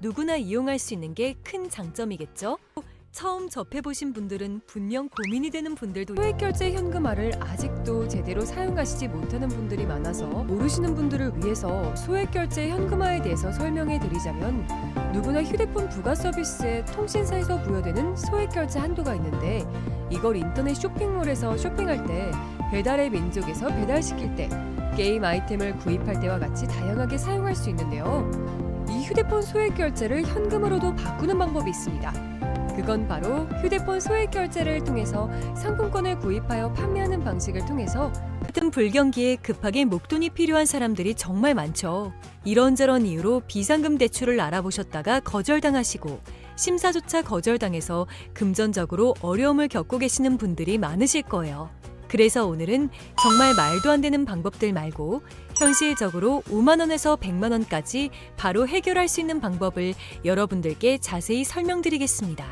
누구나 이용할 수 있는 게 큰 장점이겠죠? 처음 접해보신 분들은 분명 고민이 되는 분들도 소액결제 현금화를 아직도 제대로 사용하시지 못하는 분들이 많아서 모르시는 분들을 위해서 소액결제 현금화에 대해서 설명해 드리자면 누구나 휴대폰 부가 서비스에 통신사에서 부여되는 소액결제 한도가 있는데 이걸 인터넷 쇼핑몰에서 쇼핑할 때 배달의 민족에서 배달시킬 때 게임 아이템을 구입할 때와 같이 다양하게 사용할 수 있는데요. 이 휴대폰 소액결제를 현금으로도 바꾸는 방법이 있습니다. 그건 바로 휴대폰 소액결제를 통해서 상품권을 구입하여 판매하는 방식을 통해서 같은 불경기에 급하게 목돈이 필요한 사람들이 정말 많죠. 이런저런 이유로 비상금 대출을 알아보셨다가 거절당하시고 심사조차 거절당해서 금전적으로 어려움을 겪고 계시는 분들이 많으실 거예요. 그래서 오늘은 정말 말도 안 되는 방법들 말고 현실적으로 5만 원에서 100만 원까지 바로 해결할 수 있는 방법을 여러분들께 자세히 설명드리겠습니다.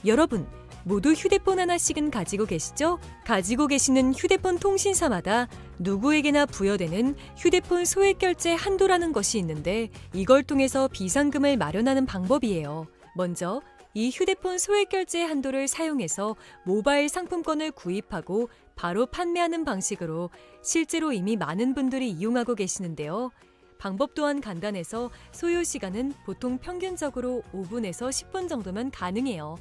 여러분, 모두 휴대폰 하나씩은 가지고 계시죠? 가지고 계시는 휴대폰 통신사마다 누구에게나 부여되는 휴대폰 소액결제 한도라는 것이 있는데 이걸 통해서 비상금을 마련하는 방법이에요. 먼저 이 휴대폰 소액결제 한도를 사용해서 모바일 상품권을 구입하고 바로 판매하는 방식으로 실제로 이미 많은 분들이 이용하고 계시는데요. 방법 또한 간단해서 소요 시간은 보통 평균적으로 5분에서 10분 정도면 가능해요.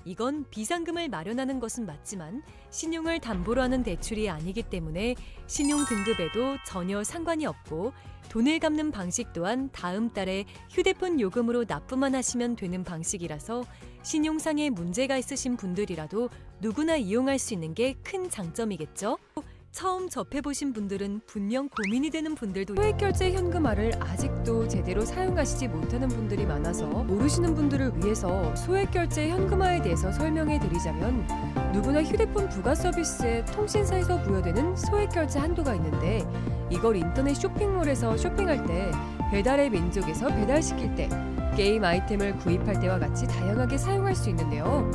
이건 비상금을 마련하는 것은 맞지만 신용을 담보로 하는 대출이 아니기 때문에 신용 등급에도 전혀 상관이 없고 돈을 갚는 방식 또한 다음 달에 휴대폰 요금으로 납부만 하시면 되는 방식이라서 신용상의 문제가 있으신 분들이라도 누구나 이용할 수 있는 게 큰 장점이겠죠? 처음 접해보신 분들은 분명 고민이 되는 분들도 소액결제 현금화를 아직도 제대로 사용하시지 못하는 분들이 많아서 모르시는 분들을 위해서 소액결제 현금화에 대해서 설명해 드리자면 누구나 휴대폰 부가 서비스에 통신사에서 부여되는 소액결제 한도가 있는데 이걸 인터넷 쇼핑몰에서 쇼핑할 때 배달의 민족에서 배달시킬 때 게임 아이템을 구입할 때와 같이 다양하게 사용할 수 있는데요.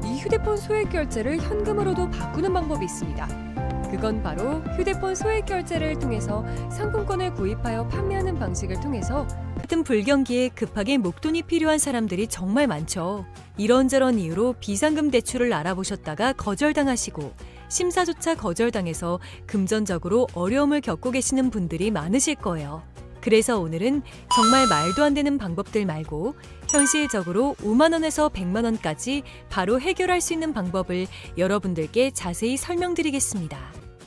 이 휴대폰 소액결제를 현금으로도 바꾸는 방법이 있습니다. 그건 바로 휴대폰 소액결제를 통해서 상품권을 구입하여 판매하는 방식을 통해서 같은 불경기에 급하게 목돈이 필요한 사람들이 정말 많죠. 이런저런 이유로 비상금 대출을 알아보셨다가 거절당하시고 심사조차 거절당해서 금전적으로 어려움을 겪고 계시는 분들이 많으실 거예요. 그래서 오늘은 정말 말도 안 되는 방법들 말고 현실적으로 5만 원에서 100만 원까지 바로 해결할 수 있는 방법을 여러분들께 자세히 설명드리겠습니다.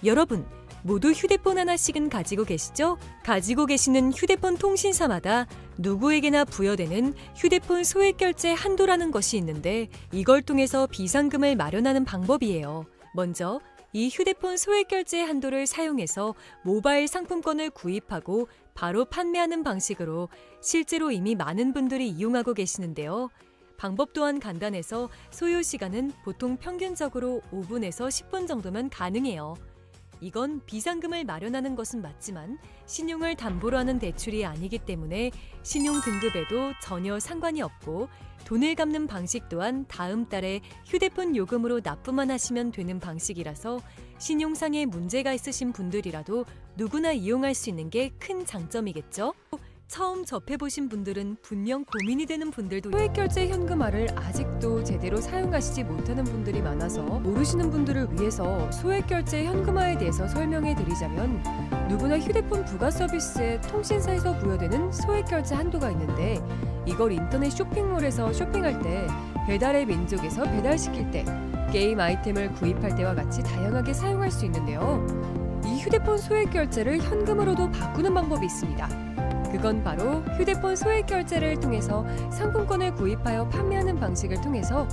여러분, 모두 휴대폰 하나씩은 가지고 계시죠? 가지고 계시는 휴대폰 통신사마다 누구에게나 부여되는 휴대폰 소액결제 한도라는 것이 있는데 이걸 통해서 비상금을 마련하는 방법이에요. 먼저 이 휴대폰 소액결제 한도를 사용해서 모바일 상품권을 구입하고 바로 판매하는 방식으로 실제로 이미 많은 분들이 이용하고 계시는데요. 방법 또한 간단해서 소요 시간은 보통 평균적으로 5분에서 10분 정도면 가능해요. 이건 비상금을 마련하는 것은 맞지만 신용을 담보로 하는 대출이 아니기 때문에 신용 등급에도 전혀 상관이 없고 돈을 갚는 방식 또한 다음 달에 휴대폰 요금으로 납부만 하시면 되는 방식이라서 신용상의 문제가 있으신 분들이라도 누구나 이용할 수 있는 게 큰 장점이겠죠? 처음 접해보신 분들은 분명 고민이 되는 분들도 소액결제 현금화를 아직도 제대로 사용하시지 못하는 분들이 많아서 모르시는 분들을 위해서 소액결제 현금화에 대해서 설명해 드리자면 누구나 휴대폰 부가 서비스에 통신사에서 부여되는 소액결제 한도가 있는데 이걸 인터넷 쇼핑몰에서 쇼핑할 때 배달의 민족에서 배달시킬 때 게임 아이템을 구입할 때와 같이 다양하게 사용할 수 있는데요. 이 휴대폰 소액결제를 현금으로도 바꾸는 방법이 있습니다. 그건 바로 휴대폰 소액결제를 통해서 상품권을 구입하여 판매하는 방식을 통해서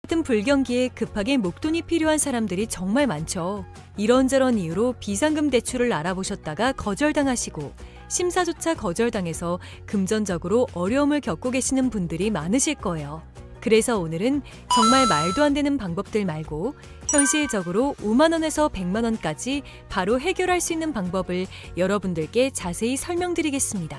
같은 불경기에 급하게 목돈이 필요한 사람들이 정말 많죠. 이런저런 이유로 비상금 대출을 알아보셨다가 거절당하시고 심사조차 거절당해서 금전적으로 어려움을 겪고 계시는 분들이 많으실 거예요. 그래서 오늘은 정말 말도 안 되는 방법들 말고 현실적으로 5만 원에서 100만 원까지 바로 해결할 수 있는 방법을 여러분들께 자세히 설명드리겠습니다.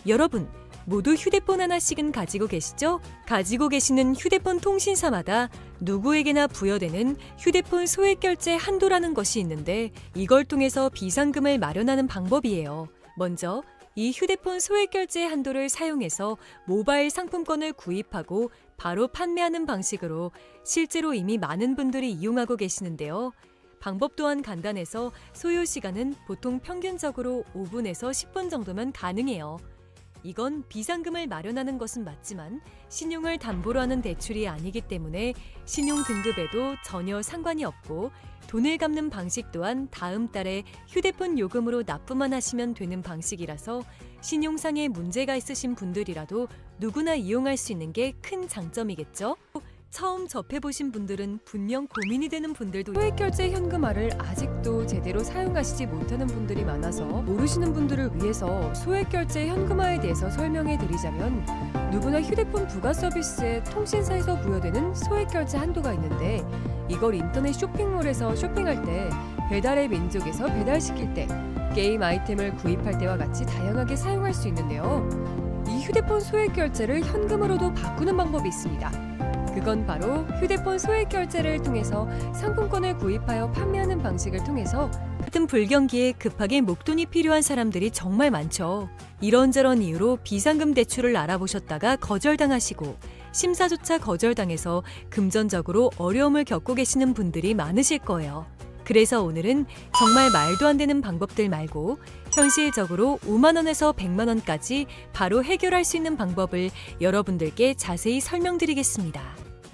여러분, 모두 휴대폰 하나씩은 가지고 계시죠? 가지고 계시는 휴대폰 통신사마다 누구에게나 부여되는 휴대폰 소액결제 한도라는 것이 있는데 이걸 통해서 비상금을 마련하는 방법이에요. 먼저 이 휴대폰 소액 결제 한도를 사용해서 모바일 상품권을 구입하고 바로 판매하는 방식으로 실제로 이미 많은 분들이 이용하고 계시는데요. 방법 또한 간단해서 소요 시간은 보통 평균적으로 5분에서 10분 정도면 가능해요. 이건 비상금을 마련하는 것은 맞지만 신용을 담보로 하는 대출이 아니기 때문에 신용 등급에도 전혀 상관이 없고 돈을 갚는 방식 또한 다음 달에 휴대폰 요금으로 납부만 하시면 되는 방식이라서 신용상에 문제가 있으신 분들이라도 누구나 이용할 수 있는 게 큰 장점이겠죠? 처음 접해보신 분들은 분명 고민이 되는 분들도 소액결제 현금화를 아직도 제대로 사용하시지 못하는 분들이 많아서 모르시는 분들을 위해서 소액결제 현금화에 대해서 설명해 드리자면 누구나 휴대폰 부가 서비스에 통신사에서 부여되는 소액결제 한도가 있는데 이걸 인터넷 쇼핑몰에서 쇼핑할 때 배달의 민족에서 배달시킬 때 게임 아이템을 구입할 때와 같이 다양하게 사용할 수 있는데요. 이 휴대폰 소액결제를 현금으로도 바꾸는 방법이 있습니다. 그건 바로 휴대폰 소액 결제를 통해서 상품권을 구입하여 판매하는 방식을 통해서 같은 불경기에 급하게 목돈이 필요한 사람들이 정말 많죠. 이런저런 이유로 비상금 대출을 알아보셨다가 거절당하시고 심사조차 거절당해서 금전적으로 어려움을 겪고 계시는 분들이 많으실 거예요. 그래서 오늘은 정말 말도 안 되는 방법들 말고 현실적으로 5만 원에서 100만 원까지 바로 해결할 수 있는 방법을 여러분들께 자세히 설명드리겠습니다.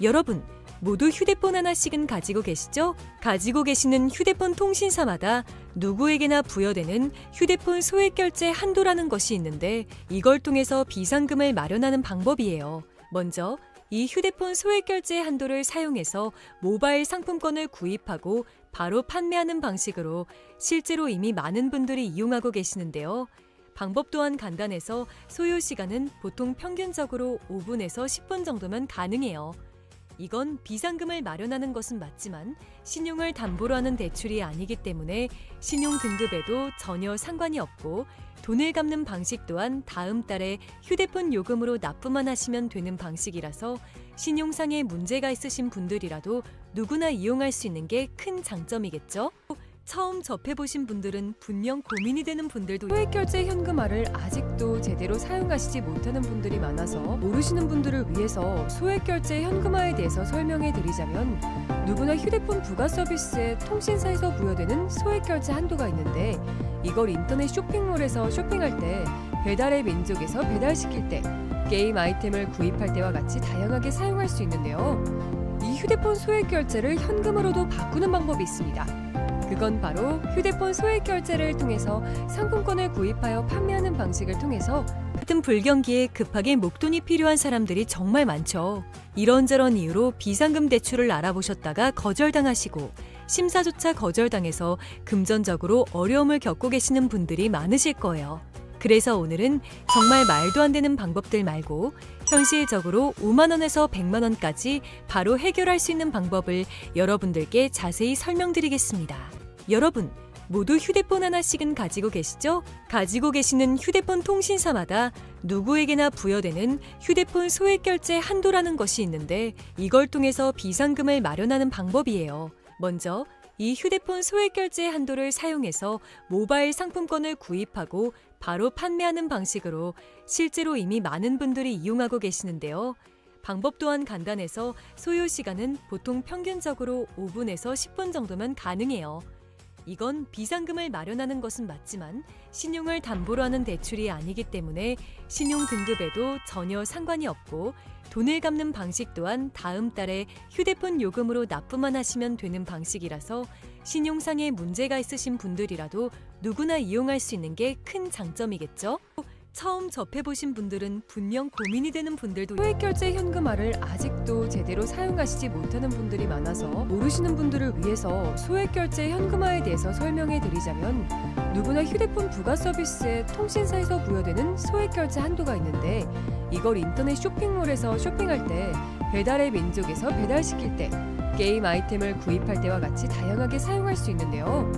여러분, 모두 휴대폰 하나씩은 가지고 계시죠? 가지고 계시는 휴대폰 통신사마다 누구에게나 부여되는 휴대폰 소액 결제 한도라는 것이 있는데 이걸 통해서 비상금을 마련하는 방법이에요. 먼저 이 휴대폰 소액 결제 한도를 사용해서 모바일 상품권을 구입하고 바로 판매하는 방식으로 실제로 이미 많은 분들이 이용하고 계시는데요. 방법 또한 간단해서 소요 시간은 보통 평균적으로 5분에서 10분 정도면 가능해요. 이건 비상금을 마련하는 것은 맞지만 신용을 담보로 하는 대출이 아니기 때문에 신용 등급에도 전혀 상관이 없고 돈을 갚는 방식 또한 다음 달에 휴대폰 요금으로 납부만 하시면 되는 방식이라서 신용상에 문제가 있으신 분들이라도 누구나 이용할 수 있는 게 큰 장점이겠죠? 처음 접해보신 분들은 분명 고민이 되는 분들도 소액결제 현금화를 아직도 제대로 사용하시지 못하는 분들이 많아서 모르시는 분들을 위해서 소액결제 현금화에 대해서 설명해 드리자면 누구나 휴대폰 부가 서비스에 통신사에서 부여되는 소액결제 한도가 있는데 이걸 인터넷 쇼핑몰에서 쇼핑할 때 배달의 민족에서 배달시킬 때 게임 아이템을 구입할 때와 같이 다양하게 사용할 수 있는데요. 이 휴대폰 소액결제를 현금으로도 바꾸는 방법이 있습니다. 그건 바로 휴대폰 소액 결제를 통해서 상품권을 구입하여 판매하는 방식을 통해서 같은 불경기에 급하게 목돈이 필요한 사람들이 정말 많죠. 이런저런 이유로 비상금 대출을 알아보셨다가 거절당하시고 심사조차 거절당해서 금전적으로 어려움을 겪고 계시는 분들이 많으실 거예요. 그래서 오늘은 정말 말도 안 되는 방법들 말고 현실적으로 5만 원에서 100만 원까지 바로 해결할 수 있는 방법을 여러분들께 자세히 설명드리겠습니다. 여러분, 모두 휴대폰 하나씩은 가지고 계시죠? 가지고 계시는 휴대폰 통신사마다 누구에게나 부여되는 휴대폰 소액 결제 한도라는 것이 있는데 이걸 통해서 비상금을 마련하는 방법이에요. 먼저 이 휴대폰 소액 결제 한도를 사용해서 모바일 상품권을 구입하고 바로 판매하는 방식으로 실제로 이미 많은 분들이 이용하고 계시는데요. 방법 또한 간단해서 소요 시간은 보통 평균적으로 5분에서 10분 정도면 가능해요. 이건 비상금을 마련하는 것은 맞지만 신용을 담보로 하는 대출이 아니기 때문에 신용 등급에도 전혀 상관이 없고 돈을 갚는 방식 또한 다음 달에 휴대폰 요금으로 납부만 하시면 되는 방식이라서 신용상에 문제가 있으신 분들이라도 누구나 이용할 수 있는 게 큰 장점이겠죠? 처음 접해보신 분들은 분명 고민이 되는 분들도 소액결제 현금화를 아직도 제대로 사용하시지 못하는 분들이 많아서 모르시는 분들을 위해서 소액결제 현금화에 대해서 설명해 드리자면 누구나 휴대폰 부가 서비스에 통신사에서 부여되는 소액결제 한도가 있는데 이걸 인터넷 쇼핑몰에서 쇼핑할 때 배달의 민족에서 배달시킬 때 게임 아이템을 구입할 때와 같이 다양하게 사용할 수 있는데요.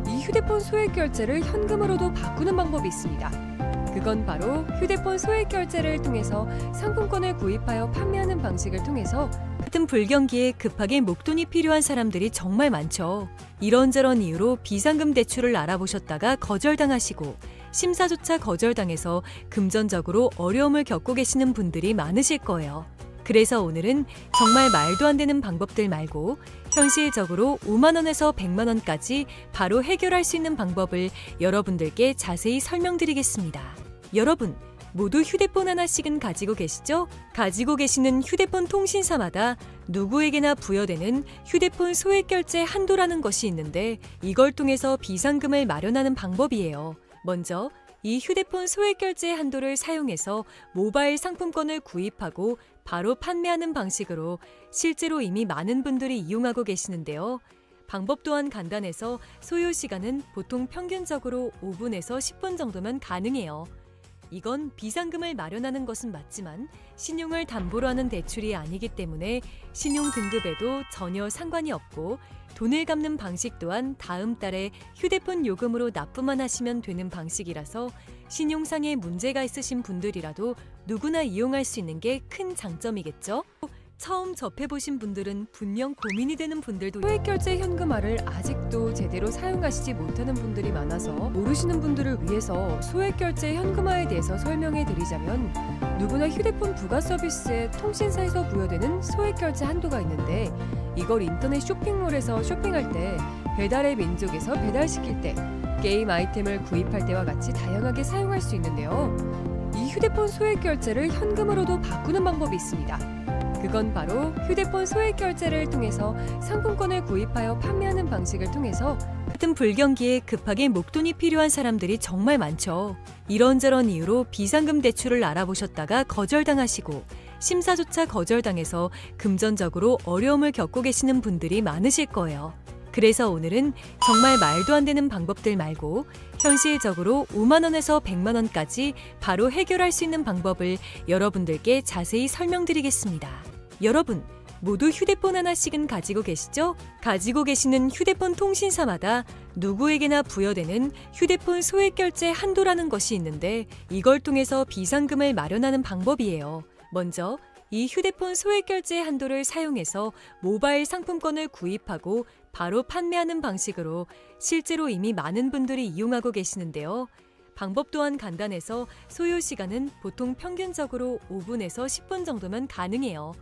이 휴대폰 소액결제를 현금으로도 바꾸는 방법이 있습니다. 그건 바로 휴대폰 소액 결제를 통해서 상품권을 구입하여 판매하는 방식을 통해서 같은 불경기에 급하게 목돈이 필요한 사람들이 정말 많죠. 이런저런 이유로 비상금 대출을 알아보셨다가 거절당하시고 심사조차 거절당해서 금전적으로 어려움을 겪고 계시는 분들이 많으실 거예요. 그래서 오늘은 정말 말도 안 되는 방법들 말고 현실적으로 5만 원에서 100만 원까지 바로 해결할 수 있는 방법을 여러분들께 자세히 설명드리겠습니다. 여러분, 모두 휴대폰 하나씩은 가지고 계시죠? 가지고 계시는 휴대폰 통신사마다 누구에게나 부여되는 휴대폰 소액결제 한도라는 것이 있는데 이걸 통해서 비상금을 마련하는 방법이에요. 먼저 이 휴대폰 소액결제 한도를 사용해서 모바일 상품권을 구입하고 바로 판매하는 방식으로 실제로 이미 많은 분들이 이용하고 계시는데요. 방법 또한 간단해서 소요 시간은 보통 평균적으로 5분에서 10분 정도면 가능해요. 이건 비상금을 마련하는 것은 맞지만 신용을 담보로 하는 대출이 아니기 때문에 신용 등급에도 전혀 상관이 없고 돈을 갚는 방식 또한 다음 달에 휴대폰 요금으로 납부만 하시면 되는 방식이라서 신용상의 문제가 있으신 분들이라도 누구나 이용할 수 있는 게 큰 장점이겠죠? 처음 접해보신 분들은 분명 고민이 되는 분들도 소액결제 현금화를 아직도 제대로 사용하시지 못하는 분들이 많아서 모르시는 분들을 위해서 소액결제 현금화에 대해서 설명해 드리자면 누구나 휴대폰 부가 서비스에 통신사에서 부여되는 소액결제 한도가 있는데 이걸 인터넷 쇼핑몰에서 쇼핑할 때 배달의 민족에서 배달시킬 때 게임 아이템을 구입할 때와 같이 다양하게 사용할 수 있는데요. 이 휴대폰 소액결제를 현금으로도 바꾸는 방법이 있습니다. 그건 바로 휴대폰 소액결제를 통해서 상품권을 구입하여 판매하는 방식을 통해서 같은 불경기에 급하게 목돈이 필요한 사람들이 정말 많죠. 이런저런 이유로 비상금 대출을 알아보셨다가 거절당하시고 심사조차 거절당해서 금전적으로 어려움을 겪고 계시는 분들이 많으실 거예요. 그래서 오늘은 정말 말도 안 되는 방법들 말고 현실적으로 5만 원에서 100만 원까지 바로 해결할 수 있는 방법을 여러분들께 자세히 설명드리겠습니다. 여러분, 모두 휴대폰 하나씩은 가지고 계시죠? 가지고 계시는 휴대폰 통신사마다 누구에게나 부여되는 휴대폰 소액결제 한도라는 것이 있는데 이걸 통해서 비상금을 마련하는 방법이에요. 먼저 이 휴대폰 소액결제 한도를 사용해서 모바일 상품권을 구입하고 바로 판매하는 방식으로 실제로 이미 많은 분들이 이용하고 계시는데요. 방법 또한 간단해서 소요 시간은 보통 평균적으로 5분에서 10분 정도면 가능해요.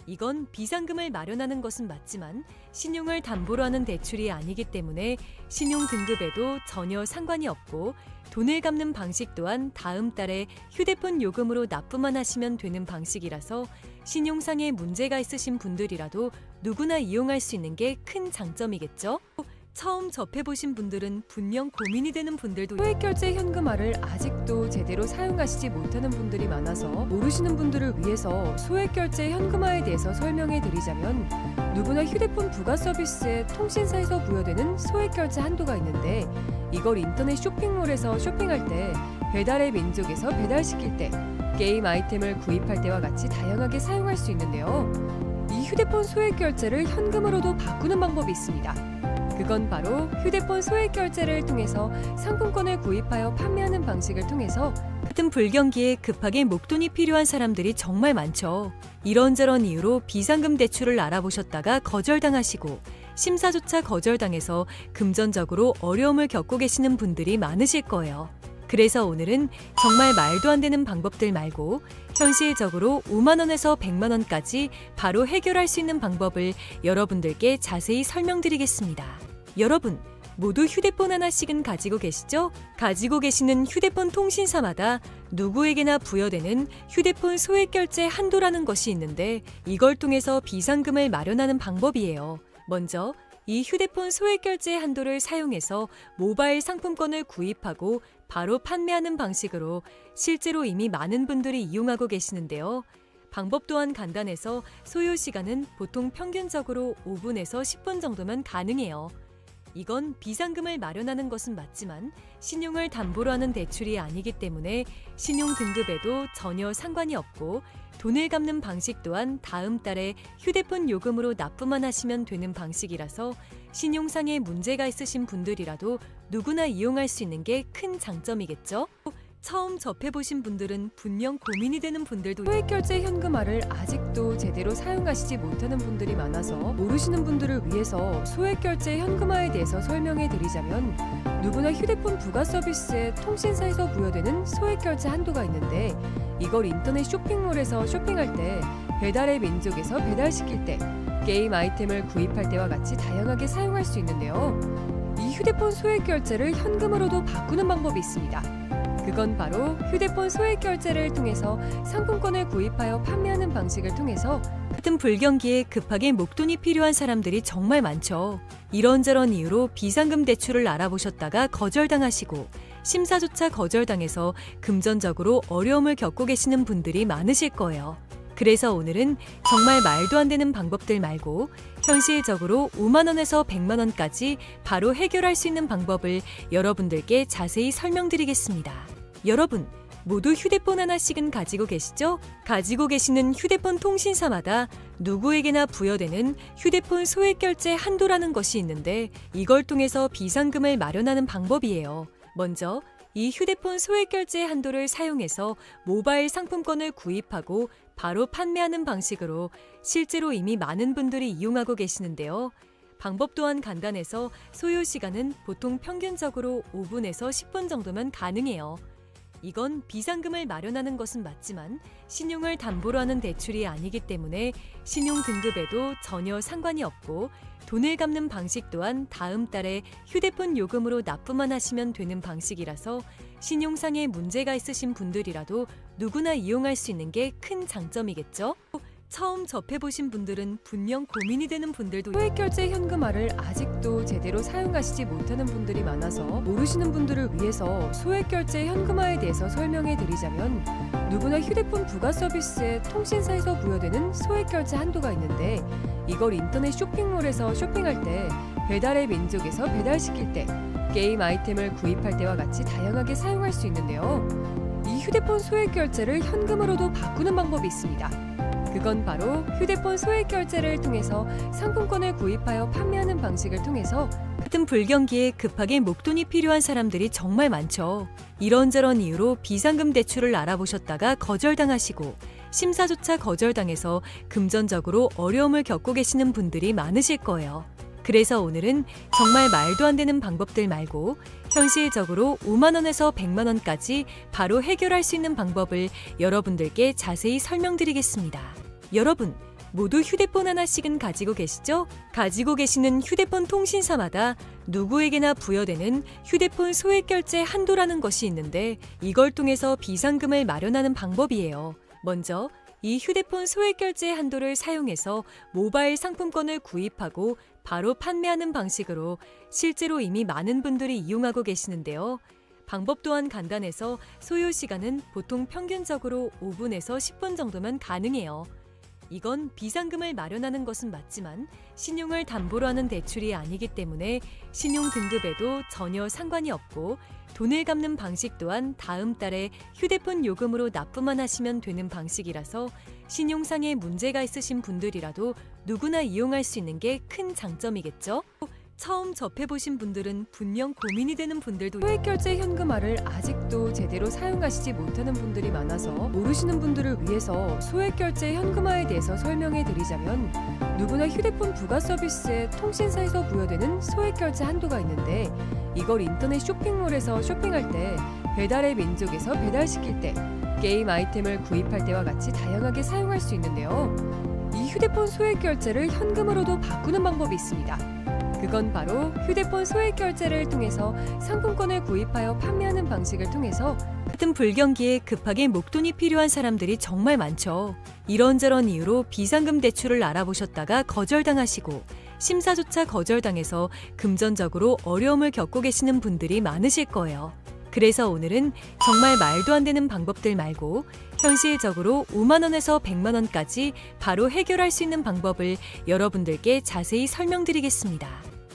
이건 비상금을 마련하는 것은 맞지만 신용을 담보로 하는 대출이 아니기 때문에 신용 등급에도 전혀 상관이 없고 돈을 갚는 방식 또한 다음 달에 휴대폰 요금으로 납부만 하시면 되는 방식이라서 신용상의 문제가 있으신 분들이라도 누구나 이용할 수 있는 게 큰 장점이겠죠? 처음 접해보신 분들은 분명 고민이 되는 분들도 소액결제 현금화를 아직도 제대로 사용하시지 못하는 분들이 많아서 모르시는 분들을 위해서 소액결제 현금화에 대해서 설명해 드리자면 누구나 휴대폰 부가 서비스에 통신사에서 부여되는 소액결제 한도가 있는데 이걸 인터넷 쇼핑몰에서 쇼핑할 때 배달의 민족에서 배달시킬 때 게임 아이템을 구입할 때와 같이 다양하게 사용할 수 있는데요. 이 휴대폰 소액결제를 현금으로도 바꾸는 방법이 있습니다. 그건 바로 휴대폰 소액결제를 통해서 상품권을 구입하여 판매하는 방식을 통해서 같은 불경기에 급하게 목돈이 필요한 사람들이 정말 많죠. 이런저런 이유로 비상금 대출을 알아보셨다가 거절당하시고 심사조차 거절당해서 금전적으로 어려움을 겪고 계시는 분들이 많으실 거예요. 그래서 오늘은 정말 말도 안 되는 방법들 말고 현실적으로 5만 원에서 100만 원까지 바로 해결할 수 있는 방법을 여러분들께 자세히 설명드리겠습니다. 여러분, 모두 휴대폰 하나씩은 가지고 계시죠? 가지고 계시는 휴대폰 통신사마다 누구에게나 부여되는 휴대폰 소액결제 한도라는 것이 있는데 이걸 통해서 비상금을 마련하는 방법이에요. 먼저 이 휴대폰 소액결제 한도를 사용해서 모바일 상품권을 구입하고 바로 판매하는 방식으로 실제로 이미 많은 분들이 이용하고 계시는데요. 방법 또한 간단해서 소요 시간은 보통 평균적으로 5분에서 10분 정도면 가능해요. 이건 비상금을 마련하는 것은 맞지만 신용을 담보로 하는 대출이 아니기 때문에 신용 등급에도 전혀 상관이 없고 돈을 갚는 방식 또한 다음 달에 휴대폰 요금으로 납부만 하시면 되는 방식이라서 신용상의 문제가 있으신 분들이라도 누구나 이용할 수 있는 게 큰 장점이겠죠? 처음 접해보신 분들은 분명 고민이 되는 분들도 소액결제 현금화를 아직도 제대로 사용하시지 못하는 분들이 많아서 모르시는 분들을 위해서 소액결제 현금화에 대해서 설명해 드리자면 누구나 휴대폰 부가 서비스에 통신사에서 부여되는 소액결제 한도가 있는데 이걸 인터넷 쇼핑몰에서 쇼핑할 때 배달의 민족에서 배달시킬 때 게임 아이템을 구입할 때와 같이 다양하게 사용할 수 있는데요. 이 휴대폰 소액결제를 현금으로도 바꾸는 방법이 있습니다. 그건 바로 휴대폰 소액결제를 통해서 상품권을 구입하여 판매하는 방식을 통해서 같은 불경기에 급하게 목돈이 필요한 사람들이 정말 많죠. 이런저런 이유로 비상금 대출을 알아보셨다가 거절당하시고 심사조차 거절당해서 금전적으로 어려움을 겪고 계시는 분들이 많으실 거예요. 그래서 오늘은 정말 말도 안 되는 방법들 말고 현실적으로 5만 원에서 100만 원까지 바로 해결할 수 있는 방법을 여러분들께 자세히 설명드리겠습니다. 여러분, 모두 휴대폰 하나씩은 가지고 계시죠? 가지고 계시는 휴대폰 통신사마다 누구에게나 부여되는 휴대폰 소액결제 한도라는 것이 있는데 이걸 통해서 비상금을 마련하는 방법이에요. 먼저 이 휴대폰 소액결제 한도를 사용해서 모바일 상품권을 구입하고 바로 판매하는 방식으로 실제로 이미 많은 분들이 이용하고 계시는데요. 방법 또한 간단해서 소요 시간은 보통 평균적으로 5분에서 10분 정도면 가능해요. 이건 비상금을 마련하는 것은 맞지만 신용을 담보로 하는 대출이 아니기 때문에 신용 등급에도 전혀 상관이 없고 돈을 갚는 방식 또한 다음 달에 휴대폰 요금으로 납부만 하시면 되는 방식이라서 신용상의 문제가 있으신 분들이라도 누구나 이용할 수 있는 게 큰 장점이겠죠? 처음 접해보신 분들은 분명 고민이 되는 분들도 소액결제 현금화를 아직도 제대로 사용하시지 못하는 분들이 많아서 모르시는 분들을 위해서 소액결제 현금화에 대해서 설명해 드리자면 누구나 휴대폰 부가 서비스에 통신사에서 부여되는 소액결제 한도가 있는데 이걸 인터넷 쇼핑몰에서 쇼핑할 때 배달의 민족에서 배달시킬 때 게임 아이템을 구입할 때와 같이 다양하게 사용할 수 있는데요. 이 휴대폰 소액결제를 현금으로도 바꾸는 방법이 있습니다. 그건 바로 휴대폰 소액결제를 통해서 상품권을 구입하여 판매하는 방식을 통해서 같은 불경기에 급하게 목돈이 필요한 사람들이 정말 많죠. 이런저런 이유로 비상금 대출을 알아보셨다가 거절당하시고 심사조차 거절당해서 금전적으로 어려움을 겪고 계시는 분들이 많으실 거예요. 그래서 오늘은 정말 말도 안 되는 방법들 말고 현실적으로 5만 원에서 100만 원까지 바로 해결할 수 있는 방법을 여러분들께 자세히 설명드리겠습니다. 여러분, 모두 휴대폰 하나씩은 가지고 계시죠? 가지고 계시는 휴대폰 통신사마다 누구에게나 부여되는 휴대폰 소액결제 한도라는 것이 있는데 이걸 통해서 비상금을 마련하는 방법이에요. 먼저 이 휴대폰 소액결제 한도를 사용해서 모바일 상품권을 구입하고 바로 판매하는 방식으로 실제로 이미 많은 분들이 이용하고 계시는데요. 방법 또한 간단해서 소요 시간은 보통 평균적으로 5분에서 10분 정도면 가능해요. 이건 비상금을 마련하는 것은 맞지만 신용을 담보로 하는 대출이 아니기 때문에 신용 등급에도 전혀 상관이 없고 돈을 갚는 방식 또한 다음 달에 휴대폰 요금으로 납부만 하시면 되는 방식이라서 신용상의 문제가 있으신 분들이라도 누구나 이용할 수 있는 게 큰 장점이겠죠? 처음 접해보신 분들은 분명 고민이 되는 분들도 소액결제 현금화를 아직도 제대로 사용하시지 못하는 분들이 많아서 모르시는 분들을 위해서 소액결제 현금화에 대해서 설명해 드리자면 누구나 휴대폰 부가 서비스에 통신사에서 부여되는 소액결제 한도가 있는데 이걸 인터넷 쇼핑몰에서 쇼핑할 때 배달의 민족에서 배달시킬 때 게임 아이템을 구입할 때와 같이 다양하게 사용할 수 있는데요. 이 휴대폰 소액결제를 현금으로도 바꾸는 방법이 있습니다. 그건 바로 휴대폰 소액결제를 통해서 상품권을 구입하여 판매하는 방식을 통해서 같은 불경기에 급하게 목돈이 필요한 사람들이 정말 많죠. 이런저런 이유로 비상금 대출을 알아보셨다가 거절당하시고 심사조차 거절당해서 금전적으로 어려움을 겪고 계시는 분들이 많으실 거예요. 그래서 오늘은 정말 말도 안 되는 방법들 말고 현실적으로 5만 원에서 100만 원까지 바로 해결할 수 있는 방법을 여러분들께 자세히 설명드리겠습니다.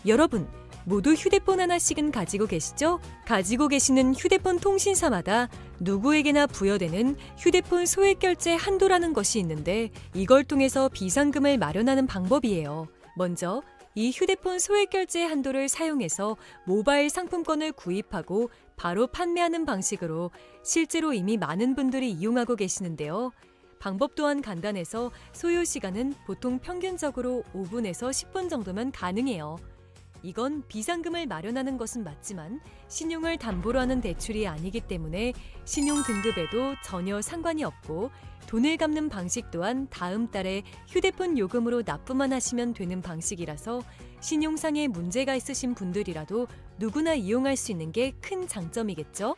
여러분, 모두 휴대폰 하나씩은 가지고 계시죠? 가지고 계시는 휴대폰 통신사마다 누구에게나 부여되는 휴대폰 소액결제 한도라는 것이 있는데 이걸 통해서 비상금을 마련하는 방법이에요. 먼저 이 휴대폰 소액결제 한도를 사용해서 모바일 상품권을 구입하고 바로 판매하는 방식으로 실제로 이미 많은 분들이 이용하고 계시는데요. 방법 또한 간단해서 소요 시간은 보통 평균적으로 5분에서 10분 정도면 가능해요. 이건 비상금을 마련하는 것은 맞지만 신용을 담보로 하는 대출이 아니기 때문에 신용 등급에도 전혀 상관이 없고 돈을 갚는 방식 또한 다음 달에 휴대폰 요금으로 납부만 하시면 되는 방식이라서 신용상에 문제가 있으신 분들이라도 누구나 이용할 수 있는 게 큰 장점이겠죠?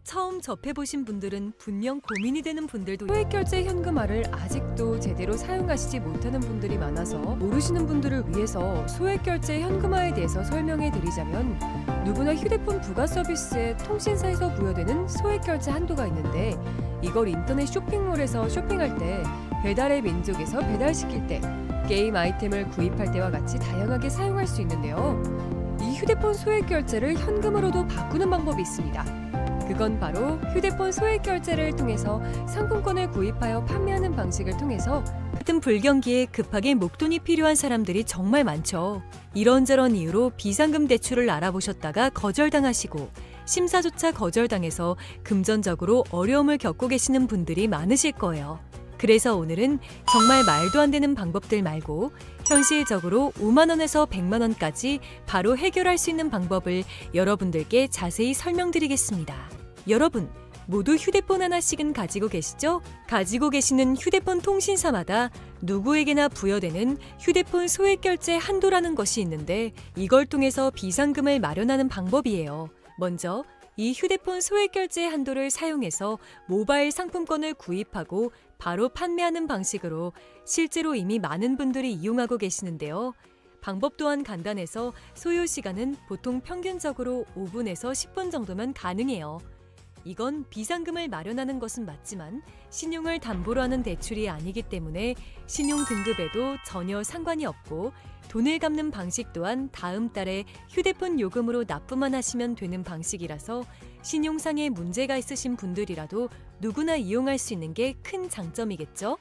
처음 접해보신 분들은 분명 고민이 되는 분들도 소액결제 현금화를 아직도 제대로 사용하시지 못하는 분들이 많아서 모르시는 분들을 위해서 소액결제 현금화에 대해서 설명해 드리자면 누구나 휴대폰 부가 서비스에 통신사에서 부여되는 소액결제 한도가 있는데 이걸 인터넷 쇼핑몰에서 쇼핑할 때 배달의 민족에서 배달시킬 때 게임 아이템을 구입할 때와 같이 다양하게 사용할 수 있는데요. 이 휴대폰 소액결제를 현금으로도 바꾸는 방법이 있습니다. 그건 바로 휴대폰 소액결제를 통해서 상품권을 구입하여 판매하는 방식을 통해서 같은 불경기에 급하게 목돈이 필요한 사람들이 정말 많죠. 이런저런 이유로 비상금 대출을 알아보셨다가 거절당하시고 심사조차 거절당해서 금전적으로 어려움을 겪고 계시는 분들이 많으실 거예요. 그래서 오늘은 정말 말도 안 되는 방법들 말고 현실적으로 5만 원에서 100만 원까지 바로 해결할 수 있는 방법을 여러분들께 자세히 설명드리겠습니다. 여러분, 모두 휴대폰 하나씩은 가지고 계시죠? 가지고 계시는 휴대폰 통신사마다 누구에게나 부여되는 휴대폰 소액결제 한도라는 것이 있는데 이걸 통해서 비상금을 마련하는 방법이에요. 먼저 이 휴대폰 소액결제 한도를 사용해서 모바일 상품권을 구입하고 바로 판매하는 방식으로 실제로 이미 많은 분들이 이용하고 계시는데요. 방법 또한 간단해서 소요 시간은 보통 평균적으로 5분에서 10분 정도면 가능해요. 이건 비상금을 마련하는 것은 맞지만 신용을 담보로 하는 대출이 아니기 때문에 신용 등급에도 전혀 상관이 없고 돈을 갚는 방식 또한 다음 달에 휴대폰 요금으로 납부만 하시면 되는 방식이라서 신용상에 문제가 있으신 분들이라도 누구나 이용할 수 있는 게 큰 장점이겠죠?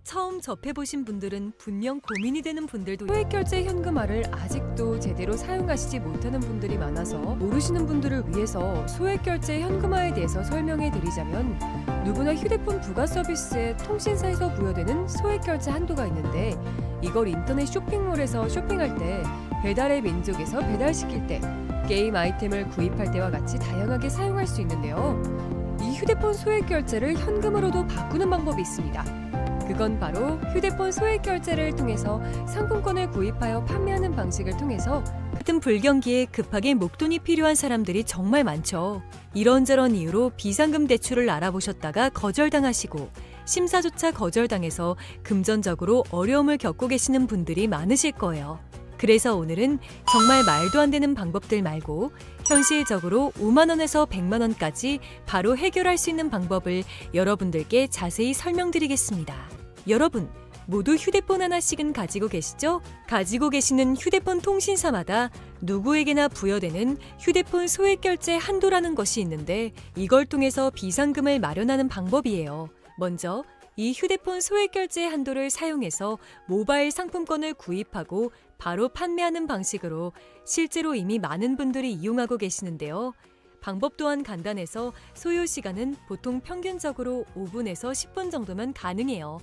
처음 접해보신 분들은 분명 고민이 되는 분들도 소액결제 현금화를 아직도 제대로 사용하시지 못하는 분들이 많아서 모르시는 분들을 위해서 소액결제 현금화에 대해서 설명해 드리자면 누구나 휴대폰 부가 서비스에 통신사에서 부여되는 소액결제 한도가 있는데 이걸 인터넷 쇼핑몰에서 쇼핑할 때 배달의 민족에서 배달시킬 때 게임 아이템을 구입할 때와 같이 다양하게 사용할 수 있는데요. 이 휴대폰 소액결제를 현금으로도 바꾸는 방법이 있습니다. 그건 바로 휴대폰 소액결제를 통해서 상품권을 구입하여 판매하는 방식을 통해서 같은 불경기에 급하게 목돈이 필요한 사람들이 정말 많죠. 이런저런 이유로 비상금 대출을 알아보셨다가 거절당하시고 심사조차 거절당해서 금전적으로 어려움을 겪고 계시는 분들이 많으실 거예요. 그래서 오늘은 정말 말도 안 되는 방법들 말고 현실적으로 5만 원에서 100만 원까지 바로 해결할 수 있는 방법을 여러분들께 자세히 설명드리겠습니다. 여러분, 모두 휴대폰 하나씩은 가지고 계시죠? 가지고 계시는 휴대폰 통신사마다 누구에게나 부여되는 휴대폰 소액결제 한도라는 것이 있는데 이걸 통해서 비상금을 마련하는 방법이에요. 먼저 이 휴대폰 소액결제 한도를 사용해서 모바일 상품권을 구입하고 바로 판매하는 방식으로 실제로 이미 많은 분들이 이용하고 계시는데요. 방법 또한 간단해서 소요 시간은 보통 평균적으로 5분에서 10분 정도면 가능해요.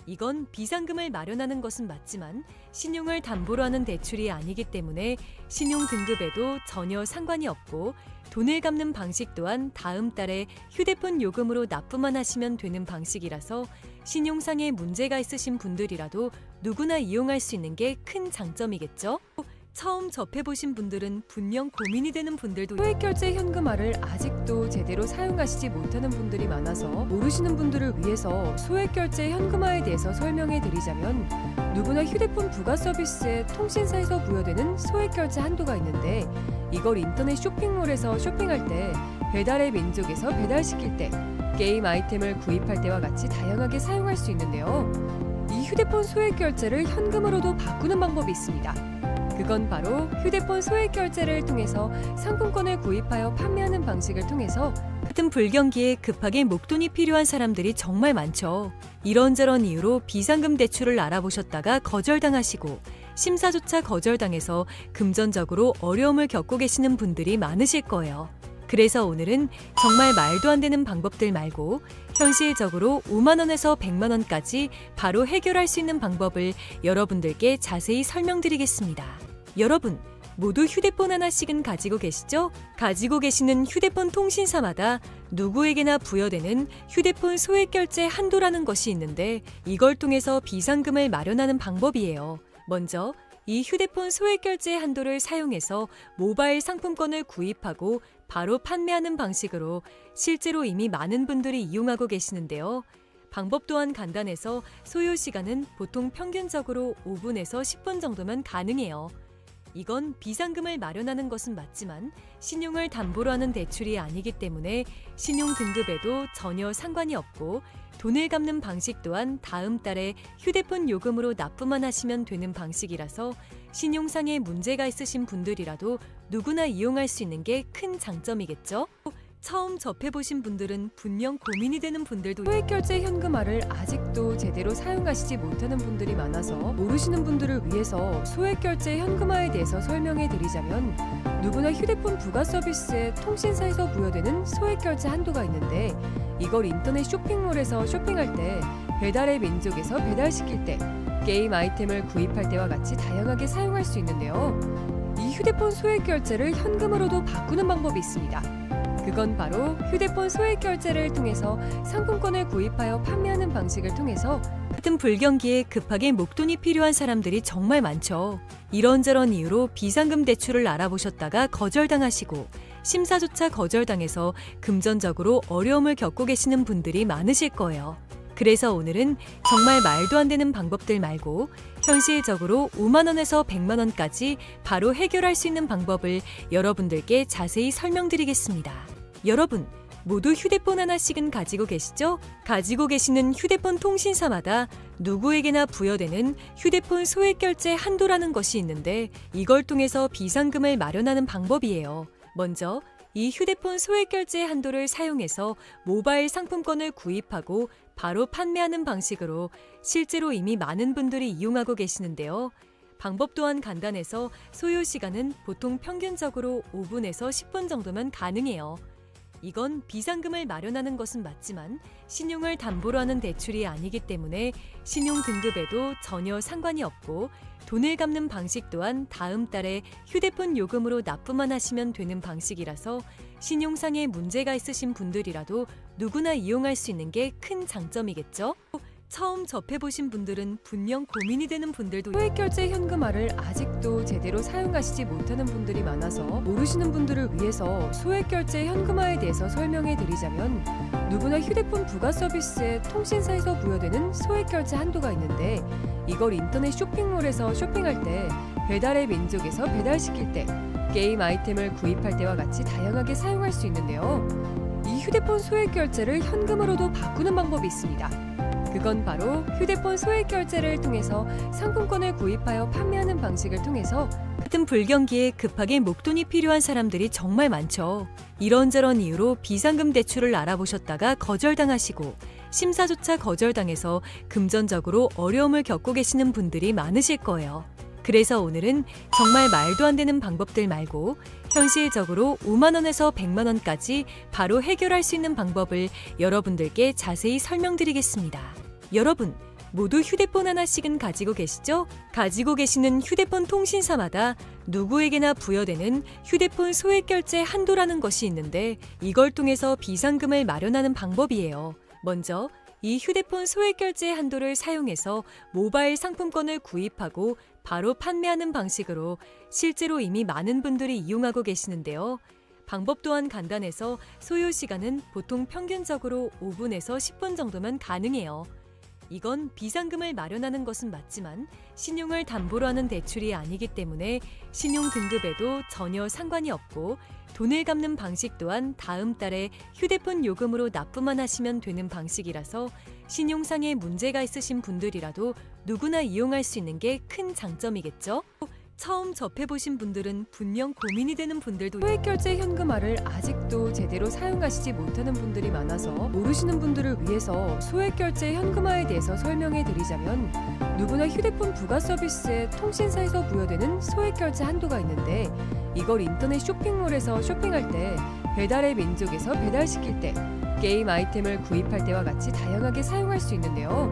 이건 비상금을 마련하는 것은 맞지만 신용을 담보로 하는 대출이 아니기 때문에 신용 등급에도 전혀 상관이 없고 돈을 갚는 방식 또한 다음 달에 휴대폰 요금으로 납부만 하시면 되는 방식이라서 신용상에 문제가 있으신 분들이라도 누구나 이용할 수 있는 게 큰 장점이겠죠? 처음 접해보신 분들은 분명 고민이 되는 분들도 소액결제 현금화를 아직도 제대로 사용하시지 못하는 분들이 많아서 모르시는 분들을 위해서 소액결제 현금화에 대해서 설명해 드리자면 누구나 휴대폰 부가 서비스에 통신사에서 부여되는 소액결제 한도가 있는데 이걸 인터넷 쇼핑몰에서 쇼핑할 때 배달의 민족에서 배달시킬 때 게임 아이템을 구입할 때와 같이 다양하게 사용할 수 있는데요. 이 휴대폰 소액결제를 현금으로도 바꾸는 방법이 있습니다. 그건 바로 휴대폰 소액결제를 통해서 상품권을 구입하여 판매하는 방식을 통해서 같은 불경기에 급하게 목돈이 필요한 사람들이 정말 많죠. 이런저런 이유로 비상금 대출을 알아보셨다가 거절당하시고 심사조차 거절당해서 금전적으로 어려움을 겪고 계시는 분들이 많으실 거예요. 그래서 오늘은 정말 말도 안 되는 방법들 말고 현실적으로 5만 원에서 100만 원까지 바로 해결할 수 있는 방법을 여러분들께 자세히 설명드리겠습니다. 여러분, 모두 휴대폰 하나씩은 가지고 계시죠? 가지고 계시는 휴대폰 통신사마다 누구에게나 부여되는 휴대폰 소액결제 한도라는 것이 있는데 이걸 통해서 비상금을 마련하는 방법이에요. 먼저 이 휴대폰 소액결제 한도를 사용해서 모바일 상품권을 구입하고 바로 판매하는 방식으로 실제로 이미 많은 분들이 이용하고 계시는데요. 방법 또한 간단해서 소요 시간은 보통 평균적으로 5분에서 10분 정도면 가능해요. 이건 비상금을 마련하는 것은 맞지만 신용을 담보로 하는 대출이 아니기 때문에 신용 등급에도 전혀 상관이 없고 돈을 갚는 방식 또한 다음 달에 휴대폰 요금으로 납부만 하시면 되는 방식이라서 신용상의 문제가 있으신 분들이라도 누구나 이용할 수 있는 게 큰 장점이겠죠? 처음 접해보신 분들은 분명 고민이 되는 분들도 소액결제 현금화를 아직도 제대로 사용하시지 못하는 분들이 많아서 모르시는 분들을 위해서 소액결제 현금화에 대해서 설명해 드리자면 누구나 휴대폰 부가 서비스에 통신사에서 부여되는 소액결제 한도가 있는데 이걸 인터넷 쇼핑몰에서 쇼핑할 때 배달의 민족에서 배달시킬 때 게임 아이템을 구입할 때와 같이 다양하게 사용할 수 있는데요. 이 휴대폰 소액결제를 현금으로도 바꾸는 방법이 있습니다. 그건 바로 휴대폰 소액결제를 통해서 상품권을 구입하여 판매하는 방식을 통해서 같은 불경기에 급하게 목돈이 필요한 사람들이 정말 많죠. 이런저런 이유로 비상금 대출을 알아보셨다가 거절당하시고 심사조차 거절당해서 금전적으로 어려움을 겪고 계시는 분들이 많으실 거예요. 그래서 오늘은 정말 말도 안 되는 방법들 말고 현실적으로 5만 원에서 100만 원까지 바로 해결할 수 있는 방법을 여러분들께 자세히 설명드리겠습니다. 여러분, 모두 휴대폰 하나씩은 가지고 계시죠? 가지고 계시는 휴대폰 통신사마다 누구에게나 부여되는 휴대폰 소액결제 한도라는 것이 있는데 이걸 통해서 비상금을 마련하는 방법이에요. 먼저 이 휴대폰 소액결제 한도를 사용해서 모바일 상품권을 구입하고 바로 판매하는 방식으로 실제로 이미 많은 분들이 이용하고 계시는데요. 방법 또한 간단해서 소요 시간은 보통 평균적으로 5분에서 10분 정도면 가능해요. 이건 비상금을 마련하는 것은 맞지만 신용을 담보로 하는 대출이 아니기 때문에 신용 등급에도 전혀 상관이 없고 돈을 갚는 방식 또한 다음 달에 휴대폰 요금으로 납부만 하시면 되는 방식이라서 신용상의 문제가 있으신 분들이라도 누구나 이용할 수 있는 게 큰 장점이겠죠? 처음 접해보신 분들은 분명 고민이 되는 분들도 소액결제 현금화를 아직도 제대로 사용하시지 못하는 분들이 많아서 모르시는 분들을 위해서 소액결제 현금화에 대해서 설명해 드리자면 누구나 휴대폰 부가 서비스에 통신사에서 부여되는 소액결제 한도가 있는데 이걸 인터넷 쇼핑몰에서 쇼핑할 때 배달의 민족에서 배달시킬 때 게임 아이템을 구입할 때와 같이 다양하게 사용할 수 있는데요. 이 휴대폰 소액결제를 현금으로도 바꾸는 방법이 있습니다. 그건 바로 휴대폰 소액결제를 통해서 상품권을 구입하여 판매하는 방식을 통해서 같은 불경기에 급하게 목돈이 필요한 사람들이 정말 많죠. 이런저런 이유로 비상금 대출을 알아보셨다가 거절당하시고 심사조차 거절당해서 금전적으로 어려움을 겪고 계시는 분들이 많으실 거예요. 그래서 오늘은 정말 말도 안 되는 방법들 말고 현실적으로 5만 원에서 100만 원까지 바로 해결할 수 있는 방법을 여러분들께 자세히 설명드리겠습니다. 여러분, 모두 휴대폰 하나씩은 가지고 계시죠? 가지고 계시는 휴대폰 통신사마다 누구에게나 부여되는 휴대폰 소액결제 한도라는 것이 있는데 이걸 통해서 비상금을 마련하는 방법이에요. 먼저 이 휴대폰 소액결제 한도를 사용해서 모바일 상품권을 구입하고 바로 판매하는 방식으로 실제로 이미 많은 분들이 이용하고 계시는데요. 방법 또한 간단해서 소요 시간은 보통 평균적으로 5분에서 10분 정도면 가능해요. 이건 비상금을 마련하는 것은 맞지만 신용을 담보로 하는 대출이 아니기 때문에 신용 등급에도 전혀 상관이 없고 돈을 갚는 방식 또한 다음 달에 휴대폰 요금으로 납부만 하시면 되는 방식이라서 신용상의 문제가 있으신 분들이라도 누구나 이용할 수 있는 게 큰 장점이겠죠? 처음 접해보신 분들은 분명 고민이 되는 분들도 소액결제 현금화를 아직도 제대로 사용하시지 못하는 분들이 많아서 모르시는 분들을 위해서 소액결제 현금화에 대해서 설명해 드리자면 누구나 휴대폰 부가 서비스에 통신사에서 부여되는 소액결제 한도가 있는데 이걸 인터넷 쇼핑몰에서 쇼핑할 때 배달의 민족에서 배달시킬 때, 게임 아이템을 구입할 때와 같이 다양하게 사용할 수 있는데요.